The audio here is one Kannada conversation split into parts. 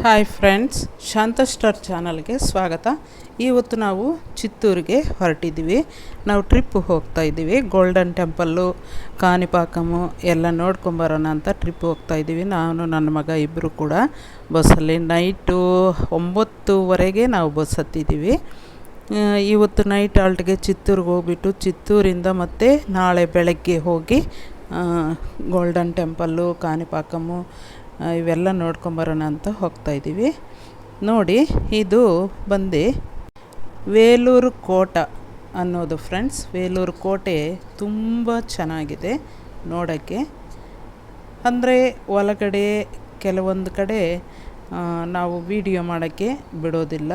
ಹಾಯ್ ಫ್ರೆಂಡ್ಸ್, ಶಾಂತ ಸ್ಟಾರ್ ಚಾನಲ್ಗೆ ಸ್ವಾಗತ. ಇವತ್ತು ನಾವು ಚಿತ್ತೂರಿಗೆ ಹೊರಟಿದ್ದೀವಿ. ನಾವು ಟ್ರಿಪ್ ಹೋಗ್ತಾ ಇದ್ದೀವಿ. ಗೋಲ್ಡನ್ ಟೆಂಪಲ್ಲು, ಕಾಣಿಪಾಕಮು ಎಲ್ಲ ನೋಡ್ಕೊಂಬರೋಣ ಅಂತ ಟ್ರಿಪ್ ಹೋಗ್ತಾ ಇದ್ದೀವಿ. ನಾನು ನನ್ನ ಮಗ ಇಬ್ಬರು ಕೂಡ ಬಸ್ಸಲ್ಲಿ. ನೈಟು 9:30 ನಾವು ಬಸ್ ಹತ್ತಿದ್ದೀವಿ. ಇವತ್ತು ನೈಟ್ ಆಲ್ಟ್ಗೆ ಚಿತ್ತೂರಿಗೆ ಹೋಗ್ಬಿಟ್ಟು ಚಿತ್ತೂರಿಂದ ಮತ್ತೆ ನಾಳೆ ಬೆಳಗ್ಗೆ ಹೋಗಿ ಗೋಲ್ಡನ್ ಟೆಂಪಲ್ಲು, ಕಾಣಿಪಾಕಮು ಇವೆಲ್ಲ ನೋಡ್ಕೊಂಬರೋಣ ಅಂತ ಹೋಗ್ತಾಯಿದ್ದೀವಿ. ನೋಡಿ, ಇದು ಬಂದು ವೇಲೂರು ಕೋಟ ಅನ್ನೋದು ಫ್ರೆಂಡ್ಸ್. ವೇಲೂರು ಕೋಟೆ ತುಂಬ ಚೆನ್ನಾಗಿದೆ ನೋಡೋಕ್ಕೆ. ಅಂದರೆ ಒಳಗಡೆ ಕೆಲವೊಂದು ಕಡೆ ನಾವು ವಿಡಿಯೋ ಮಾಡೋಕ್ಕೆ ಬಿಡೋದಿಲ್ಲ.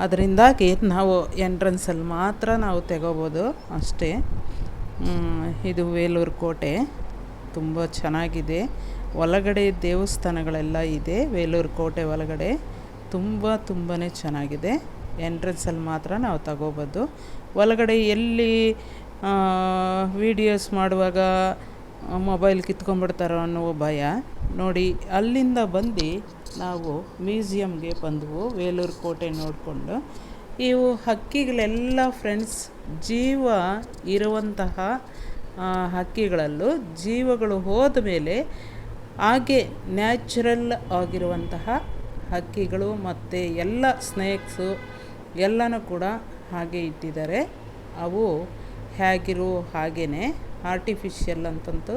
ಅದರಿಂದಾಗಿ ನಾವು ಎಂಟ್ರೆನ್ಸಲ್ಲಿ ಮಾತ್ರ ನಾವು ತೆಗೋಬೋದು ಅಷ್ಟೇ. ಇದು ವೇಲೂರು ಕೋಟೆ ತುಂಬ ಚೆನ್ನಾಗಿದೆ. ಒಳಗಡೆ ದೇವಸ್ಥಾನಗಳೆಲ್ಲ ಇದೆ. ವೇಲೂರು ಕೋಟೆ ಒಳಗಡೆ ತುಂಬಾ ಚೆನ್ನಾಗಿದೆ. ಎಂಟ್ರೆನ್ಸಲ್ಲಿ ಮಾತ್ರ ನಾವು ತಗೋಬೋದು. ಒಳಗಡೆ ಎಲ್ಲಿ ವೀಡಿಯೋಸ್ ಮಾಡುವಾಗ ಮೊಬೈಲ್ ಕಿತ್ಕೊಂಡ್ಬಿಡ್ತಾರೋ ಅನ್ನೋ ಭಯ. ನೋಡಿ, ಅಲ್ಲಿಂದ ಬಂದು ನಾವು ಮ್ಯೂಸಿಯಮ್ಗೆ ಬಂದವು. ವೇಲೂರು ಕೋಟೆ ನೋಡಿಕೊಂಡು ಇವು ಹಕ್ಕಿಗಳೆಲ್ಲ ಫ್ರೆಂಡ್ಸ್, ಜೀವ ಇರುವಂತಹ ಹಕ್ಕಿಗಳಲ್ಲೂ ಜೀವಗಳು ಹೋದ ಮೇಲೆ ಹಾಗೆ ನ್ಯಾಚುರಲ್ ಆಗಿರುವಂತಹ ಹಕ್ಕಿಗಳು ಮತ್ತು ಎಲ್ಲ ಸ್ನೇಕ್ಸು ಎಲ್ಲನೂ ಕೂಡ ಹಾಗೆ ಇಟ್ಟಿದ್ದಾರೆ. ಅವು ಹೇಗಿರೋ ಹಾಗೇ, ಆರ್ಟಿಫಿಷಿಯಲ್ ಅಂತಂತೂ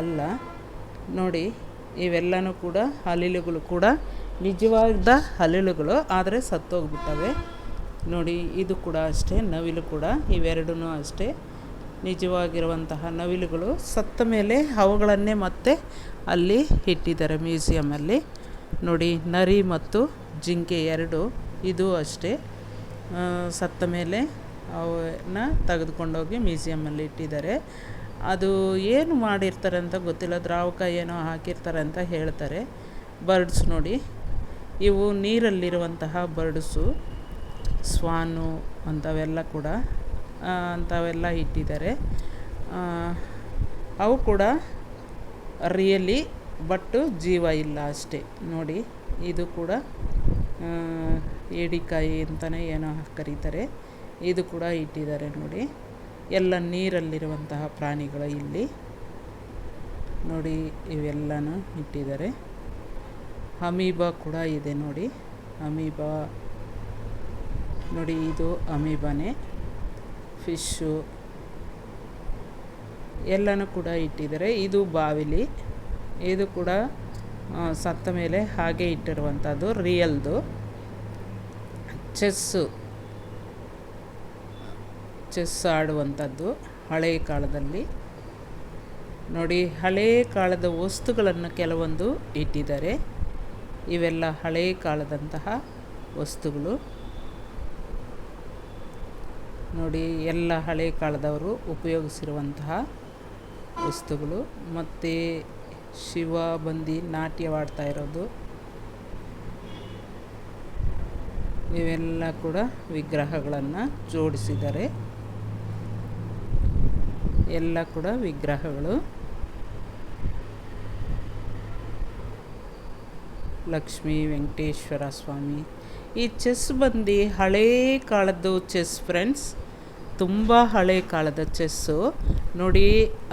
ಅಲ್ಲ. ನೋಡಿ, ಇವೆಲ್ಲನೂ ಕೂಡ ಹಲಿಲುಗಳು ಕೂಡ ನಿಜವಾದ ಹಲಿಲುಗಳು, ಆದರೆ ಸತ್ತೋಗ್ಬಿಟ್ಟವೆ. ನೋಡಿ, ಇದು ಕೂಡ ಅಷ್ಟೇ, ನವಿಲು ಕೂಡ. ಇವೆರಡೂ ಅಷ್ಟೇ ನಿಜವಾಗಿರುವಂತಹ ನವಿಲುಗಳು. ಸತ್ತ ಮೇಲೆ ಅವುಗಳನ್ನೇ ಮತ್ತೆ ಅಲ್ಲಿ ಇಟ್ಟಿದ್ದಾರೆ ಮ್ಯೂಸಿಯಮಲ್ಲಿ. ನೋಡಿ, ನರಿ ಮತ್ತು ಜಿಂಕೆ ಎರಡು, ಇದು ಅಷ್ಟೇ ಸತ್ತ ಮೇಲೆ ಅವನ್ನ ತೆಗೆದುಕೊಂಡೋಗಿ ಮ್ಯೂಸಿಯಮಲ್ಲಿ ಇಟ್ಟಿದ್ದಾರೆ. ಅದು ಏನು ಮಾಡಿರ್ತಾರೆ ಅಂತ ಗೊತ್ತಿಲ್ಲ, ದ್ರಾವಕ ಏನೋ ಹಾಕಿರ್ತಾರೆ ಅಂತ ಹೇಳ್ತಾರೆ. ಬರ್ಡ್ಸ್ ನೋಡಿ, ಇವು ನೀರಲ್ಲಿರುವಂತಹ ಬರ್ಡ್ಸು, ಸ್ವಾನು ಅಂಥವೆಲ್ಲ ಕೂಡ ಅಂಥವೆಲ್ಲ ಇಟ್ಟಿದ್ದಾರೆ. ಅವು ಕೂಡ ರಿಯಲಿ, ಬಟ್ಟು ಜೀವ ಇಲ್ಲ ಅಷ್ಟೇ. ನೋಡಿ, ಇದು ಕೂಡ ಏಡಿಕಾಯಿ ಅಂತಲೇ ಏನೋ ಕರೀತಾರೆ. ಇದು ಕೂಡ ಇಟ್ಟಿದ್ದಾರೆ. ನೋಡಿ, ಎಲ್ಲ ನೀರಲ್ಲಿರುವಂತಹ ಪ್ರಾಣಿಗಳು ಇಲ್ಲಿ. ನೋಡಿ, ಇವೆಲ್ಲನೂ ಇಟ್ಟಿದ್ದಾರೆ. ಅಮೀಬಾ ಕೂಡ ಇದೆ. ನೋಡಿ, ಅಮೀಬಾ ನೋಡಿ, ಇದು ಅಮೀಬಾನೇ. ಫಿಶ್ಶು ಎಲ್ಲನೂ ಕೂಡ ಇಟ್ಟಿದ್ದಾರೆ. ಇದು ಬಾವಿಲಿ, ಇದು ಕೂಡ ಸತ್ತ ಮೇಲೆ ಹಾಗೆ ಇಟ್ಟಿರುವಂಥದ್ದು, ರಿಯಲ್ದು. ಚೆಸ್ ಆಡುವಂಥದ್ದು ಹಳೆಯ ಕಾಲದಲ್ಲಿ. ನೋಡಿ, ಹಳೆಯ ಕಾಲದ ವಸ್ತುಗಳನ್ನು ಕೆಲವೊಂದು ಇಟ್ಟಿದ್ದಾರೆ. ಇವೆಲ್ಲ ಹಳೆಯ ಕಾಲದಂತಹ ವಸ್ತುಗಳು. ನೋಡಿ, ಎಲ್ಲ ಹಳೆಯ ಕಾಲದವರು ಉಪಯೋಗಿಸಿರುವಂತಹ ವಸ್ತುಗಳು. ಮತ್ತು ಶಿವ ಬಂದು ನಾಟ್ಯವಾಡ್ತಾ ಇರೋದು, ಇವೆಲ್ಲ ಕೂಡ ವಿಗ್ರಹಗಳನ್ನು ಜೋಡಿಸಿದ್ದಾರೆ. ಎಲ್ಲ ಕೂಡ ವಿಗ್ರಹಗಳು. ಲಕ್ಷ್ಮೀ ವೆಂಕಟೇಶ್ವರ ಸ್ವಾಮಿ. ಈ ಚೆಸ್ ಬಂದು ಹಳೇ ಕಾಲದ್ದು ಚೆಸ್ ಫ್ರೆಂಡ್ಸ್, ತುಂಬ ಹಳೆ ಕಾಲದ ಚೆಸ್ಸು. ನೋಡಿ,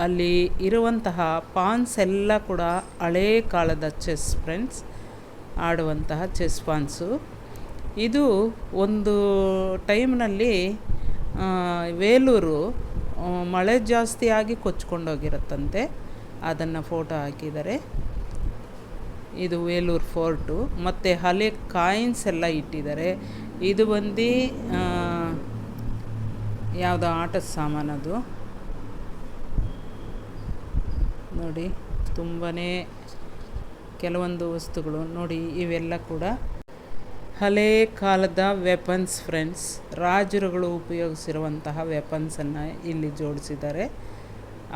ಅಲ್ಲಿ ಇರುವಂತಹ ಪಾನ್ಸ್ ಎಲ್ಲ ಕೂಡ ಹಳೇ ಕಾಲದ ಚೆಸ್ ಫ್ರೆಂಡ್ಸ್, ಆಡುವಂತಹ ಚೆಸ್ ಪಾನ್ಸು. ಇದು ಒಂದು ಟೈಮ್ನಲ್ಲಿ ವೇಲೂರು ಮಳೆ ಜಾಸ್ತಿ ಆಗಿ ಕೊಚ್ಕೊಂಡೋಗಿರುತ್ತಂತೆ. ಅದನ್ನು ಫೋಟೋ ಹಾಕಿದ್ದಾರೆ. ಇದು ವೇಲೂರು ಫೋರ್ಟು. ಮತ್ತು ಹಳೆ ಕಾಯಿನ್ಸ್ ಎಲ್ಲ ಇಟ್ಟಿದ್ದಾರೆ. ಇದು ಬಂದು ಯಾವುದೋ ಆಟದ ಸಾಮಾನದು. ನೋಡಿ, ತುಂಬಾ ಕೆಲವೊಂದು ವಸ್ತುಗಳು. ನೋಡಿ, ಇವೆಲ್ಲ ಕೂಡ ಹಳೇ ಕಾಲದ ವೆಪನ್ಸ್ ಫ್ರೆಂಡ್ಸ್. ರಾಜರುಗಳು ಉಪಯೋಗಿಸಿರುವಂತಹ ವೆಪನ್ಸನ್ನು ಇಲ್ಲಿ ಜೋಡಿಸಿದ್ದಾರೆ.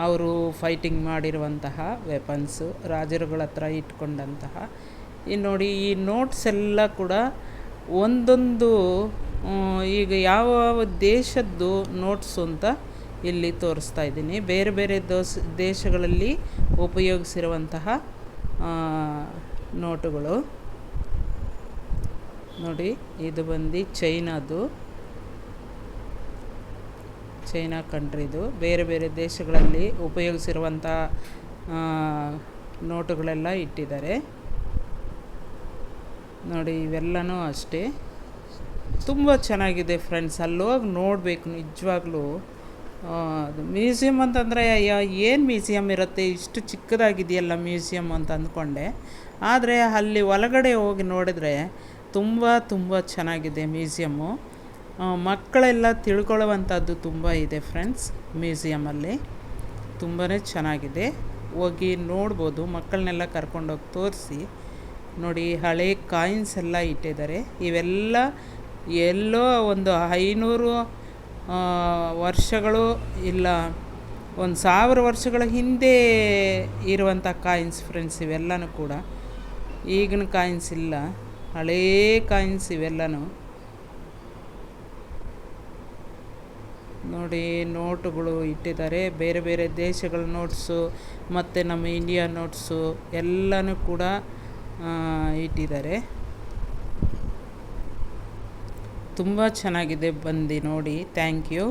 ಅವರು ಫೈಟಿಂಗ್ ಮಾಡಿರುವಂತಹ ವೆಪನ್ಸು, ರಾಜರುಗಳ ಹತ್ರ ಇಟ್ಕೊಂಡಂತಹ. ನೋಡಿ, ಈ ನೋಟ್ಸ್ ಎಲ್ಲ ಕೂಡ ಒಂದೊಂದು ಈಗ ಯಾವ ದೇಶದ್ದು ನೋಟ್ಸು ಅಂತ ಇಲ್ಲಿ ತೋರಿಸ್ತಾ ಇದ್ದೀನಿ. ಬೇರೆ ಬೇರೆ ದೇಶಗಳಲ್ಲಿ ಉಪಯೋಗಿಸಿರುವಂತಹ ನೋಟುಗಳು. ನೋಡಿ, ಇದು ಬಂದು ಚೈನಾದು, ಚೈನಾ ಕಂಟ್ರಿದು. ಬೇರೆ ಬೇರೆ ದೇಶಗಳಲ್ಲಿ ಉಪಯೋಗಿಸಿರುವಂಥ ನೋಟುಗಳೆಲ್ಲ ಇಟ್ಟಿದ್ದಾರೆ ನೋಡಿ. ಇವೆಲ್ಲನೂ ಅಷ್ಟೇ ತುಂಬ ಚೆನ್ನಾಗಿದೆ ಫ್ರೆಂಡ್ಸ್. ಅಲ್ಲೋಗಿ ನೋಡಬೇಕು ನಿಜವಾಗ್ಲೂ. ಅದು ಮ್ಯೂಸಿಯಮ್ ಅಂತಂದರೆ ಏನು ಮ್ಯೂಸಿಯಮ್ ಇರುತ್ತೆ, ಇಷ್ಟು ಚಿಕ್ಕದಾಗಿದೆಯಲ್ಲ ಮ್ಯೂಸಿಯಮ್ ಅಂತ ಅಂದ್ಕೊಂಡೆ. ಆದರೆ ಅಲ್ಲಿ ಒಳಗಡೆ ಹೋಗಿ ನೋಡಿದ್ರೆ ತುಂಬ ತುಂಬ ಚೆನ್ನಾಗಿದೆ ಮ್ಯೂಸಿಯಮ್ಮು. ಮಕ್ಕಳೆಲ್ಲ ತಿಳ್ಕೊಳ್ಳುವಂಥದ್ದು ತುಂಬ ಇದೆ ಫ್ರೆಂಡ್ಸ್. ಮ್ಯೂಸಿಯಮಲ್ಲಿ ತುಂಬಾ ಚೆನ್ನಾಗಿದೆ, ಹೋಗಿ ನೋಡ್ಬೋದು. ಮಕ್ಕಳನ್ನೆಲ್ಲ ಕರ್ಕೊಂಡೋಗಿ ತೋರಿಸಿ. ನೋಡಿ, ಹಳೆ ಕಾಯಿನ್ಸ್ ಎಲ್ಲ ಇಟ್ಟಿದ್ದಾರೆ. ಇವೆಲ್ಲ ಎಲ್ಲೋ ಒಂದು 500 ವರ್ಷಗಳು ಇಲ್ಲ 1000 ವರ್ಷಗಳ ಹಿಂದೆ ಇರುವಂಥ ಕಾಯಿನ್ಸ್ ಫ್ರೆಂಡ್ಸ್ ಇವೆಲ್ಲನೂ ಕೂಡ. ಈಗಿನ ಕಾಯಿನ್ಸ್ ಇಲ್ಲ, ಹಳೇ ಕಾಯಿನ್ಸ್ ಇವೆಲ್ಲನೂ. ನೋಡಿ, ನೋಟುಗಳು ಇಟ್ಟಿದ್ದಾರೆ. ಬೇರೆ ಬೇರೆ ದೇಶಗಳ ನೋಟ್ಸು ಮತ್ತು ನಮ್ಮ ಇಂಡಿಯಾ ನೋಟ್ಸು ಎಲ್ಲನೂ ಕೂಡ ಇಟ್ಟಿದ್ದಾರೆ. ತುಂಬ ಚೆನ್ನಾಗಿದೆ, ಬಂದು ನೋಡಿ. Thank you.